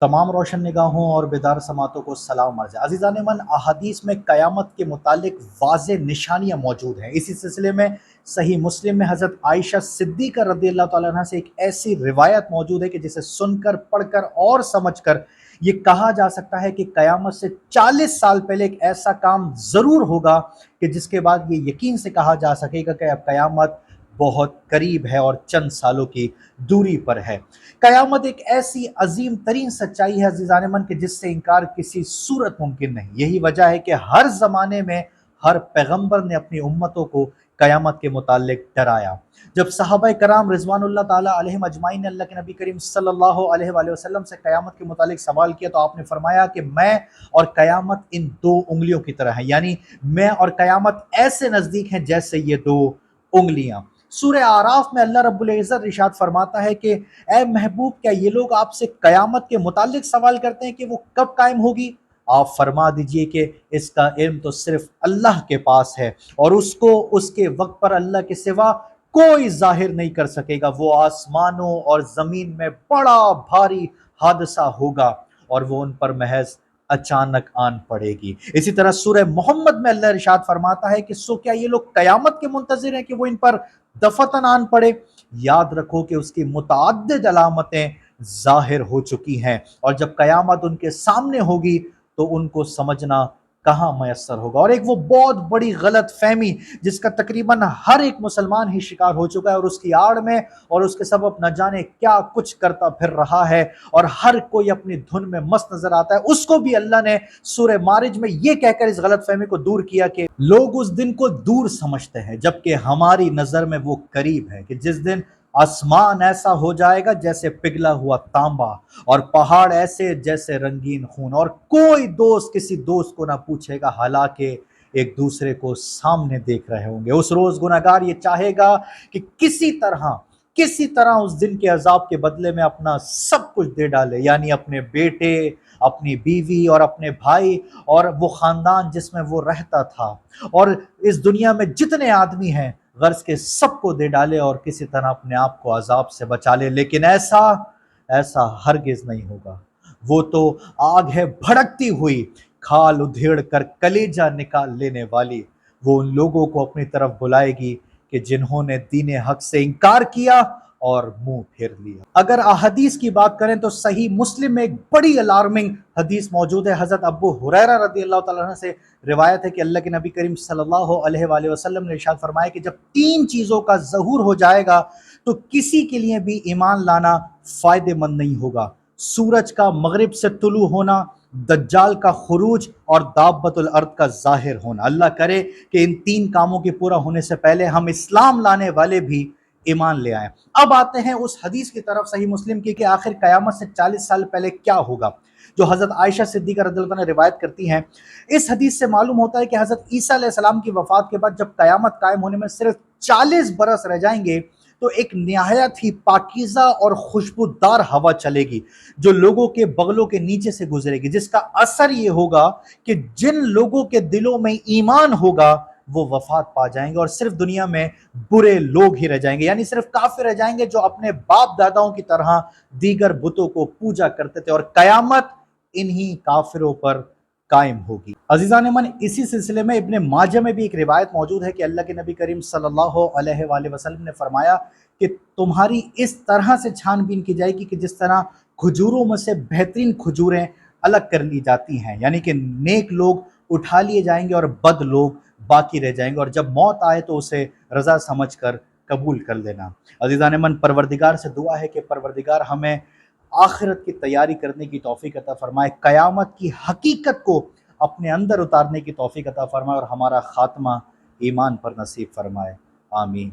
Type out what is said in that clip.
तमाम रोशन निगाहों और बेदार समातों को सलाम अर्ज़ है। अज़ीज़ान मन, अहादीस में क़यामत के मुतालिक वाज़े निशानियाँ मौजूद हैं। इसी सिलसिले में सही मुस्लिम में हज़रत आयशा सिद्दीक़ा रज़ियल्लाहु तआला अन्हा से एक ऐसी रिवायत मौजूद है कि जिसे सुनकर, पढ़कर और समझकर ये कहा जा सकता है कि क़यामत से 40 साल पहले एक ऐसा काम ज़रूर होगा कि जिसके बाद ये यकीन से कहा जा सकेगा कि अब क़यामत बहुत करीब है और चंद सालों की दूरी पर है। क़यामत एक ऐसी अजीम तरीन सच्चाई है अज़ीज़ान मन के जिससे इनकार किसी सूरत मुमकिन नहीं। यही वजह है कि हर ज़माने में हर पैगंबर ने अपनी उम्मतों को क़यामत के मुतालिक डराया। जब सहाबा कराम रिज़वानुल्लाह ताला अलैहिम अजमाइन ने अल्लाह के नबी करीम सल्लल्लाहु अलैहि वसल्लम से क़यामत के मुतालिक सवाल किया तो आपने फरमाया कि मैं और क़यामत इन दो उंगलियों की तरह है, यानी मैं और क़यामत ऐसे नज़दीक हैं जैसे ये दो उंगलियां। सूरह आराफ में अल्लाह रब्बुल इज़्ज़त इरशाद फरमाता है कि ए महबूब, क्या ये लोग आपसे क़यामत के मुतालिक सवाल करते हैं कि वो कब कायम होगी? आप फरमा दीजिए कि इसका इल्म तो सिर्फ अल्लाह के पास है और उसको उसके वक्त पर अल्लाह के सिवा कोई जाहिर नहीं कर सकेगा। वो आसमानों और ज़मीन में बड़ा भारी हादसा होगा और वो उन पर महज अचानक आन पड़ेगी। इसी तरह सूरह मोहम्मद में अल्लाह इरशाद फरमाता है कि सो क्या ये लोग क़यामत के मुंतज़िर हैं कि वो इन पर दफतन आन पड़े? याद रखो कि उसकी मुतअद्दिद अलामतें जाहिर हो चुकी हैं और जब क़यामत उनके सामने होगी तो उनको समझना कहाँ मयस्सर होगा। और एक वो बहुत बड़ी गलत फहमी जिसका तकरीबन हर एक मुसलमान ही शिकार हो चुका है और उसकी आड़ में और उसके सबब न जाने क्या कुछ करता फिर रहा है और हर कोई अपनी धुन में मस्त नजर आता है, उसको भी अल्लाह ने सूरह मारिज में ये कहकर इस गलत फहमी को दूर किया कि लोग उस दिन को दूर समझते हैं जबकि हमारी नजर में वो करीब है कि जिस दिन आसमान ऐसा हो जाएगा जैसे पिघला हुआ तांबा और पहाड़ ऐसे जैसे रंगीन खून और कोई दोस्त किसी दोस्त को ना पूछेगा, हालांकि एक दूसरे को सामने देख रहे होंगे। उस रोज गुनहगार ये चाहेगा कि किसी तरह उस दिन के अजाब के बदले में अपना सब कुछ दे डाले, यानी अपने बेटे, अपनी बीवी और अपने भाई और वो खानदान जिसमें वो रहता था और इस दुनिया में जितने आदमी हैं गर्ज के सबको दे डाले और किसी तरह अपने आप को अजाब से बचा ले। लेकिन ऐसा ऐसा हरगिज नहीं होगा। वो तो आग है भड़कती हुई, खाल उधेड़ कर कलेजा निकाल लेने वाली। वो उन लोगों को अपनी तरफ बुलाएगी कि जिन्होंने दीन हक से इनकार किया और मुंह फेर लिया। अगर अहदीस की बात करें तो सही मुस्लिम में एक बड़ी अलार्मिंग हदीस मौजूद है। हज़रत अबू हुरैरा रज़ियल्लाहु तआला अन्हु से रिवायत है कि अल्लाह के नबी करीम सल्लल्लाहु अलैहि वसल्लम ने इरशाद फरमाया कि जब 3 चीज़ों का ज़हूर हो जाएगा तो किसी के लिए भी ईमान लाना फ़ायदेमंद नहीं होगा। सूरज का मगरिब से तुलू होना, दज्जाल का खुरूज और दाब्बतुल अर्द का ज़ाहिर होना। अल्लाह करे कि इन 3 कामों के पूरा होने से पहले हम इस्लाम लाने वाले भी ईमान ले आए। अब आते हैं उस हदीस की तरफ सही मुस्लिम की कि आखिर क़यामत से 40 साल पहले क्या होगा, जो हज़रत आयशा सिद्दीक़ा रज़ियल्लाहु अन्हा रिवायत करती हैं। इस हदीस से मालूम होता है कि हज़रत ईसा अलैहिस्सलाम की वफ़ात के बाद जब क़यामत कायम होने में सिर्फ 40 बरस रह जाएंगे तो एक निहायत ही पाकीज़ा और खुशबूदार हवा चलेगी जो लोगों के बगलों के नीचे से गुजरेगी, जिसका असर ये होगा कि जिन लोगों के दिलों में ईमान होगा वो वफात पा जाएंगे और सिर्फ दुनिया में बुरे लोग ही रह जाएंगे, यानी सिर्फ काफिर रह जाएंगे जो अपने बाप दादाओं की तरह दीगर बुतों को पूजा करते थे और कयामत इन्हीं काफिरों पर कायम होगी। अजीज़ान मन, इसी सिलसिले में इब्ने माजा में भी एक रिवायत मौजूद है कि अल्लाह के नबी करीम सल्लल्लाहु अलैहि वसल्लम ने फरमाया कि तुम्हारी इस तरह से छानबीन की जाएगी कि जिस तरह खजूरों में से बेहतरीन खजूरें अलग कर ली जाती हैं, यानी कि नेक लोग उठा लिए जाएंगे और बद लोग बाकी रह जाएंगे और जब मौत आए तो उसे रजा समझकर कबूल कर लेना। अज़ीज़ान मन, परवरदिगार से दुआ है कि परवरदिगार हमें आखिरत की तैयारी करने की तौफीक अता फरमाए, क़यामत की हकीकत को अपने अंदर उतारने की तौफीक अता फरमाए और हमारा खात्मा ईमान पर नसीब फरमाए। आमीन।